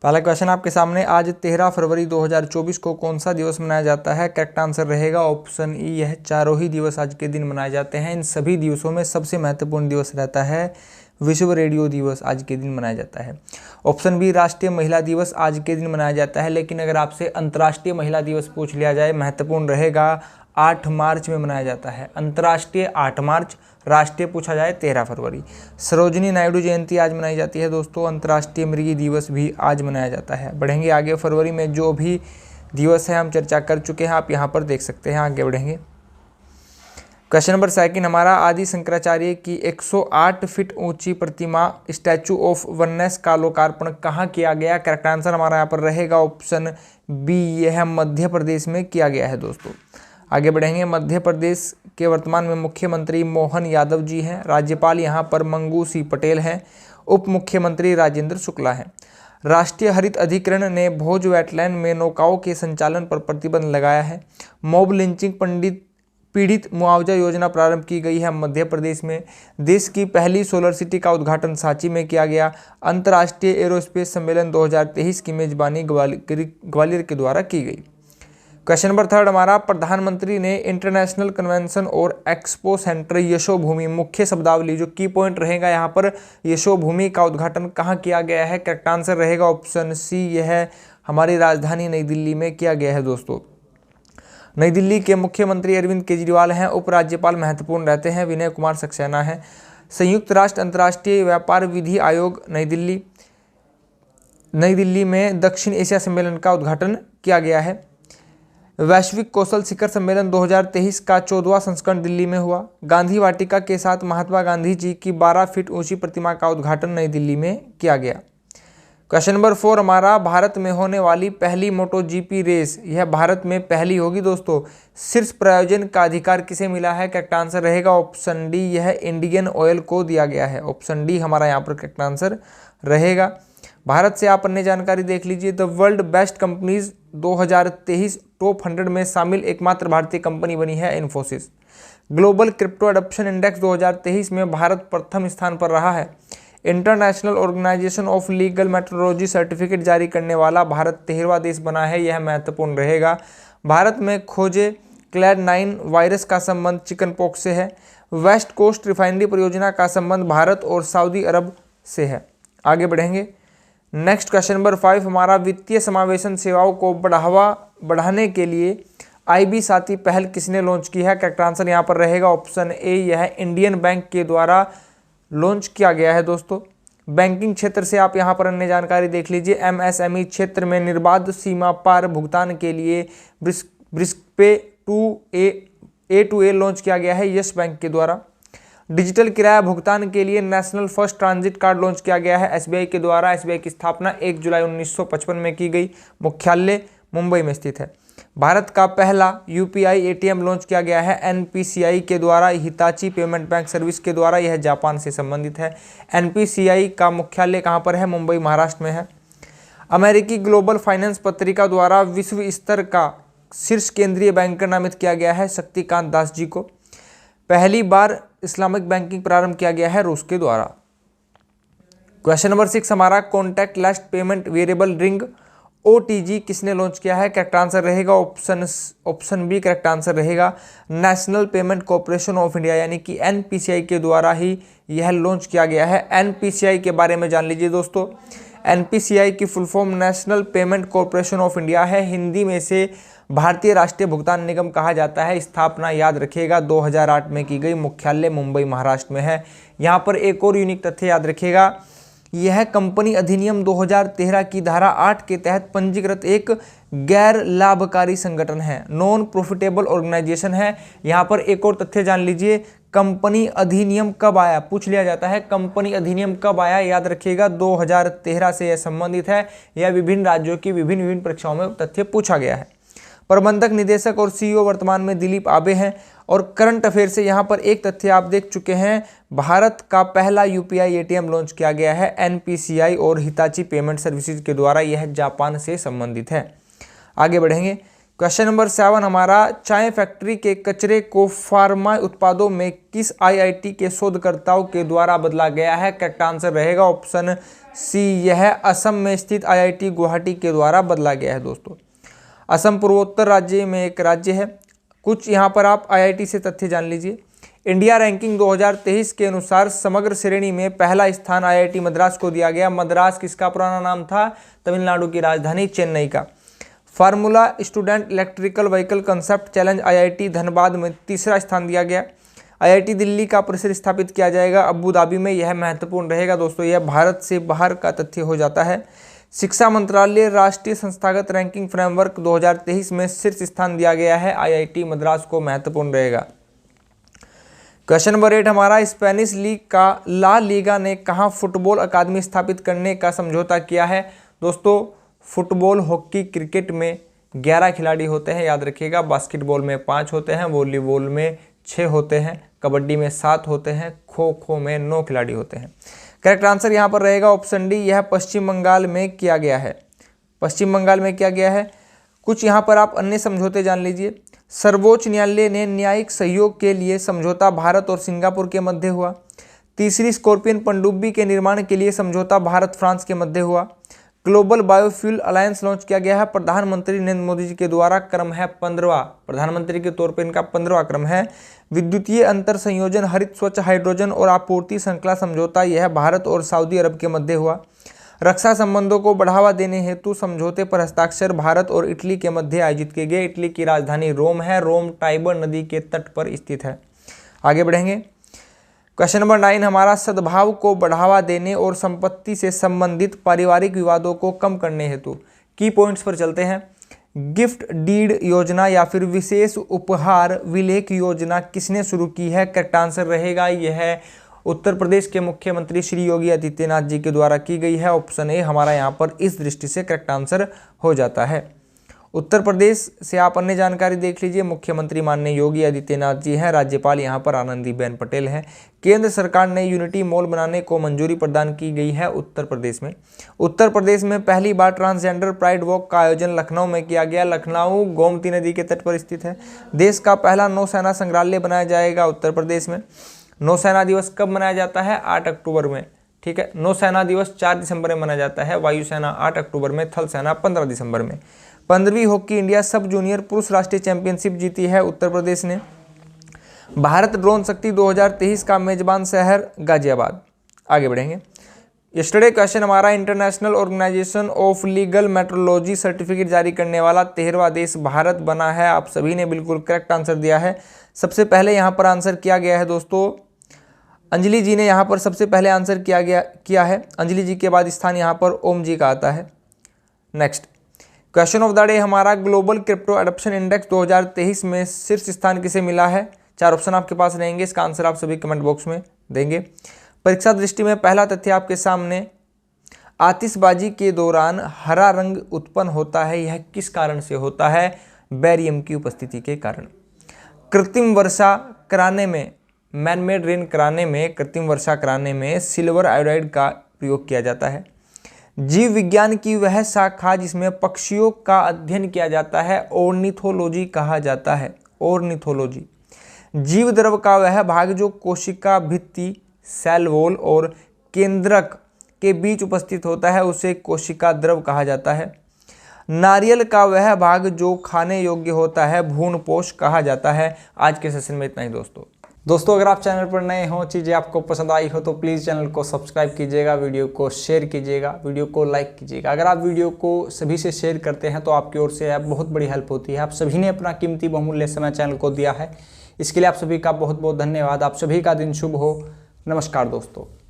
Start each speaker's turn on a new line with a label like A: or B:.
A: पहला क्वेश्चन आपके सामने, आज 13 फरवरी 2024 को कौन सा दिवस मनाया जाता है? करेक्ट आंसर रहेगा ऑप्शन ई, यह चारों ही दिवस आज के दिन मनाए जाते हैं। इन सभी दिवसों में सबसे महत्वपूर्ण दिवस रहता है विश्व रेडियो दिवस, आज के दिन मनाया जाता है। ऑप्शन बी, राष्ट्रीय महिला दिवस आज के दिन मनाया जाता है। लेकिन अगर आपसे अंतर्राष्ट्रीय महिला दिवस पूछ लिया जाए, महत्वपूर्ण रहेगा 8 मार्च में मनाया जाता है। अंतर्राष्ट्रीय 8 मार्च, राष्ट्रीय पूछा जाए 13 फरवरी। सरोजिनी नायडू जयंती आज मनाई जाती है दोस्तों। अंतर्राष्ट्रीय मृगी दिवस भी आज मनाया जाता है। बढ़ेंगे आगे, फरवरी में जो भी दिवस है हम चर्चा कर चुके हैं, आप यहाँ पर देख सकते हैं। आगे बढ़ेंगे, क्वेश्चन नंबर 2 हमारा, आदि शंकराचार्य की 108 फीट ऊंची प्रतिमा स्टैचू ऑफ वननेस का लोकार्पण कहाँ किया गया? करेक्ट आंसर हमारा यहाँ पर रहेगा ऑप्शन बी, यह मध्य प्रदेश में किया गया है दोस्तों। आगे बढ़ेंगे, मध्य प्रदेश के वर्तमान में मुख्यमंत्री मोहन यादव जी हैं। राज्यपाल यहाँ पर मंगू सी पटेल हैं। उप मुख्यमंत्री राजेंद्र शुक्ला हैं। राष्ट्रीय हरित अधिकरण ने भोज वेटलैंड में नौकाओं के संचालन पर प्रतिबंध लगाया है। मॉब लिंचिंग पीड़ित मुआवजा योजना प्रारंभ की गई है मध्य प्रदेश में। देश की पहली सोलर सिटी का उद्घाटन सांची में किया गया। अंतर्राष्ट्रीय एरोस्पेस सम्मेलन 2023 की मेजबानी ग्वालियर के द्वारा की गई। क्वेश्चन नंबर 3 हमारा, प्रधानमंत्री ने इंटरनेशनल कन्वेंशन और एक्सपो सेंटर यशोभूमि, मुख्य शब्दावली जो की पॉइंट रहेगा यहाँ पर, यशोभूमि का उद्घाटन कहाँ किया गया है? करेक्ट आंसर रहेगा ऑप्शन सी, यह हमारी राजधानी नई दिल्ली में किया गया है दोस्तों। नई दिल्ली के मुख्यमंत्री अरविंद केजरीवाल हैं। उपराज्यपाल महत्वपूर्ण रहते हैं, विनय कुमार सक्सेना है। संयुक्त राष्ट्र अंतर्राष्ट्रीय व्यापार विधि आयोग नई दिल्ली में दक्षिण एशिया सम्मेलन का उद्घाटन किया गया है। वैश्विक कौशल शिखर सम्मेलन 2023 का 14वां संस्करण दिल्ली में हुआ। गांधी वाटिका के साथ महात्मा गांधी जी की 12 फीट ऊंची प्रतिमा का उद्घाटन नई दिल्ली में किया गया। क्वेश्चन नंबर 4 हमारा, भारत में होने वाली पहली मोटो जीपी रेस, यह भारत में पहली होगी दोस्तों। शीर्ष प्रायोजन का अधिकार किसे मिला है? करेक्ट आंसर रहेगा ऑप्शन डी, यह इंडियन ऑयल को दिया गया है। ऑप्शन डी हमारा यहाँ पर करेक्ट आंसर रहेगा। भारत से आप अन्य जानकारी देख लीजिए। The world best companies 2023 top 100 में शामिल एकमात्र भारतीय कंपनी बनी है Infosys. Global crypto adoption index 2023 में भारत प्रथम स्थान पर रहा है। International organisation of legal metrology certificate जारी करने वाला भारत 13वां देश बना है, यह महत्वपूर्ण रहेगा। भारत में खोजे क्लैड 9 वायरस का संबंध चिकन पॉक्स से है। वेस्ट कोस्ट रिफाइनरी परियोजना का संबंध भारत और सऊदी अरब से है। आगे बढ़ेंगे, नेक्स्ट क्वेश्चन नंबर 5 हमारा, वित्तीय समावेशन सेवाओं को बढ़ाने के लिए IB साथी पहल किसने लॉन्च की है? करेक्ट आंसर यहाँ पर रहेगा ऑप्शन ए, यह इंडियन बैंक के द्वारा लॉन्च किया गया है दोस्तों। बैंकिंग क्षेत्र से आप यहाँ पर अन्य जानकारी देख लीजिए। MSME क्षेत्र में निर्बाध सीमा पार भुगतान के लिए ब्रिस्क-पे A2A लॉन्च किया गया है यस बैंक के द्वारा। डिजिटल किराया भुगतान के लिए national first transit card launch किया गया है SBI के द्वारा। SBI की स्थापना 1 जुलाई 1955 में की गई। मुख्यालय मुंबई में स्थित है। भारत का पहला UPI ATM लॉन्च किया गया है NPCI के द्वारा, हिताची पेमेंट बैंक सर्विस के द्वारा। यह जापान से संबंधित है। NPCI का मुख्यालय कहाँ पर है? मुंबई महाराष्ट्र में है। अमेरिकी ग्लोबल फाइनेंस पत्रिका द्वारा विश्व स्तर का शीर्ष केंद्रीय बैंकर नामित किया गया है शक्तिकांत दास जी को। पहली बार इस्लामिक बैंकिंग प्रारंभ किया गया है रूस के द्वारा। क्वेश्चन नंबर 6 हमारा, contactless payment variable ring OTG किसने लॉन्च किया है? करेक्ट आंसर रहेगा ऑप्शन बी, करेक्ट आंसर रहेगा national payment corporation of India यानी कि NPCI के द्वारा ही यह लॉन्च किया गया है। NPCI के बारे में जान लीजिए दोस्तों। NPCI की full form national payment corporation of India है। हिंदी में से भारतीय राष्ट्रीय भुगतान निगम कहा जाता है। स्थापना याद रखिएगा 2008 में की गई। मुख्यालय मुंबई महाराष्ट्र में है। यहाँ पर एक और यूनिक तथ्य याद रखिएगा, यह कंपनी अधिनियम 2013 की धारा 8 के तहत पंजीकृत एक गैर लाभकारी संगठन है, नॉन प्रॉफिटेबल ऑर्गेनाइजेशन है। यहाँ पर एक और तथ्य जान लीजिए, कंपनी अधिनियम कब आया? पूछ लिया जाता है कंपनी अधिनियम कब आया, याद रखिएगा 2013 से यह संबंधित है। यह विभिन्न राज्यों की विभिन्न परीक्षाओं में तथ्य पूछा गया है। प्रबंधक निदेशक और CEO वर्तमान में दिलीप आबे हैं। और करंट अफेयर से यहाँ पर एक तथ्य आप देख चुके हैं, भारत का पहला UPI ATM लॉन्च किया गया है NPCI और हिताची पेमेंट सर्विसेज के द्वारा। यह जापान से संबंधित है। आगे बढ़ेंगे, क्वेश्चन नंबर 7 हमारा, चाय फैक्ट्री के कचरे को फार्मा उत्पादों में किस आईआईटी के शोधकर्ताओं के द्वारा बदला गया है? करेक्ट आंसर रहेगा ऑप्शन सी, यह असम में स्थित आईआईटी गुवाहाटी के द्वारा बदला गया है। दोस्तों असम पूर्वोत्तर राज्य में एक राज्य है। कुछ यहाँ पर आप आईआईटी से तथ्य जान लीजिए। इंडिया रैंकिंग 2023 के अनुसार समग्र श्रेणी में पहला स्थान आईआईटी मद्रास को दिया गया। मद्रास किसका पुराना नाम था? तमिलनाडु की राजधानी चेन्नई का। Formula student electrical vehicle concept challenge IIT Dhanbad में तीसरा स्थान दिया गया। आईआईटी दिल्ली का परिसर स्थापित किया जाएगा अबू धाबी में। यह महत्वपूर्ण रहेगा दोस्तों, यह भारत से बाहर का तथ्य हो जाता है। शिक्षा मंत्रालय राष्ट्रीय संस्थागत रैंकिंग फ्रेमवर्क 2023 में शीर्ष स्थान दिया गया है आईआईटी मद्रास को, महत्वपूर्ण रहेगा। क्वेश्चन नंबर 8 हमारा, स्पेनिश लीग का ला लीगा ने कहाँ फुटबॉल अकादमी स्थापित करने का समझौता किया है? दोस्तों फुटबॉल, हॉकी, क्रिकेट में 11 खिलाड़ी होते हैं, याद रखिएगा। बास्केटबॉल में 5 होते हैं, वॉलीबॉल में 6 होते हैं, कबड्डी में 7 होते हैं, खो खो में 9 खिलाड़ी होते हैं। करेक्ट आंसर यहाँ पर रहेगा ऑप्शन डी, यह पश्चिम बंगाल में किया गया है। पश्चिम बंगाल में किया गया है। कुछ यहाँ पर आप अन्य समझौते जान लीजिए। सर्वोच्च न्यायालय ने न्यायिक सहयोग के लिए समझौता भारत और सिंगापुर के मध्य हुआ। तीसरी स्कॉर्पियन पनडुब्बी के निर्माण के लिए समझौता भारत फ्रांस के मध्य हुआ। ग्लोबल बायोफ्यूल अलायंस लॉन्च किया गया है प्रधानमंत्री नरेंद्र मोदी जी के द्वारा। क्रम है 15वां, प्रधानमंत्री के तौर पर इनका 15वां क्रम है। विद्युतीय अंतर संयोजन, हरित स्वच्छ हाइड्रोजन और आपूर्ति श्रृंखला समझौता, यह भारत और सऊदी अरब के मध्य हुआ। रक्षा संबंधों को बढ़ावा देने हेतु समझौते पर हस्ताक्षर भारत और इटली के मध्य आयोजित किए गए। इटली की राजधानी रोम है। रोम टाइबर नदी के तट पर स्थित है। आगे बढ़ेंगे। क्वेश्चन नंबर 9 हमारा, सद्भाव को बढ़ावा देने और संपत्ति से संबंधित पारिवारिक विवादों को कम करने हेतु की पॉइंट्स पर चलते हैं। गिफ्ट डीड योजना या फिर विशेष उपहार विलेख योजना किसने शुरू की है? करेक्ट आंसर रहेगा यह उत्तर प्रदेश के मुख्यमंत्री श्री योगी आदित्यनाथ जी के द्वारा की गई है। ऑप्शन ए हमारा यहाँ पर इस दृष्टि से करेक्ट आंसर हो जाता है। उत्तर प्रदेश से आप अन्य जानकारी देख लीजिए। मुख्यमंत्री माननीय योगी आदित्यनाथ जी हैं। राज्यपाल यहाँ पर आनंदीबेन पटेल हैं। केंद्र सरकार ने यूनिटी मॉल बनाने को मंजूरी प्रदान की गई है उत्तर प्रदेश में। उत्तर प्रदेश में पहली बार ट्रांसजेंडर प्राइड वॉक का आयोजन लखनऊ में किया गया। लखनऊ गोमती नदी के तट पर स्थित है। देश का पहला नौसेना संग्रहालय बनाया जाएगा उत्तर प्रदेश में। नौसेना दिवस कब मनाया जाता है? 8 अक्टूबर में। ठीक है, नौसेना दिवस 4 दिसंबर में मनाया जाता है। वायुसेना 8 अक्टूबर में, थल सेना 15 दिसंबर में। 15वीं हॉकी इंडिया सब जूनियर पुरुष राष्ट्रीय चैंपियनशिप जीती है उत्तर प्रदेश ने। भारत ड्रोन शक्ति 2023 का मेजबान शहर गाजियाबाद। आगे बढ़ेंगे। यस्टरडे क्वेश्चन हमारा, international organisation of legal metrology certificate जारी करने वाला 13वां देश भारत बना है। आप सभी ने बिल्कुल करेक्ट आंसर दिया है। सबसे पहले यहाँ पर आंसर किया गया है दोस्तों, अंजलि जी ने यहाँ पर सबसे पहले आंसर किया है। अंजलि जी के बाद स्थान यहाँ पर ओम जी का आता है। Next question of the day हमारा, ग्लोबल क्रिप्टो एडॉप्शन इंडेक्स 2023 में शीर्ष स्थान किसे मिला है? 4 ऑप्शन आपके पास रहेंगे, इसका आंसर आप सभी कमेंट बॉक्स में देंगे। परीक्षा दृष्टि में पहला तथ्य आपके सामने, आतिशबाजी के दौरान हरा रंग उत्पन्न होता है, यह किस कारण से होता है? बेरियम की उपस्थिति के कारण। कृत्रिम वर्षा कराने में, मैनमेड रेन कराने में, कृत्रिम वर्षा कराने में सिल्वर आयोडाइड का प्रयोग किया जाता है। जीव विज्ञान की वह शाखा जिसमें पक्षियों का अध्ययन किया जाता है ऑर्निथोलॉजी कहा जाता है। ऑर्निथोलॉजी। जीव द्रव का वह भाग जो कोशिका भित्ति, सेल वॉल और केंद्रक के बीच उपस्थित होता है उसे कोशिका द्रव कहा जाता है। नारियल का वह भाग जो खाने योग्य होता है भ्रूणपोष कहा जाता है। आज के सेशन में इतना ही दोस्तों अगर आप चैनल पर नए हो, चीज़ें आपको पसंद आई हो तो प्लीज़ चैनल को सब्सक्राइब कीजिएगा, वीडियो को शेयर कीजिएगा, वीडियो को लाइक कीजिएगा। अगर आप वीडियो को सभी से शेयर करते हैं तो आपकी ओर से बहुत बड़ी हेल्प होती है। आप सभी ने अपना कीमती बहुमूल्य समय चैनल को दिया है, इसके लिए आप सभी का बहुत बहुत धन्यवाद। आप सभी का दिन शुभ हो। नमस्कार दोस्तों।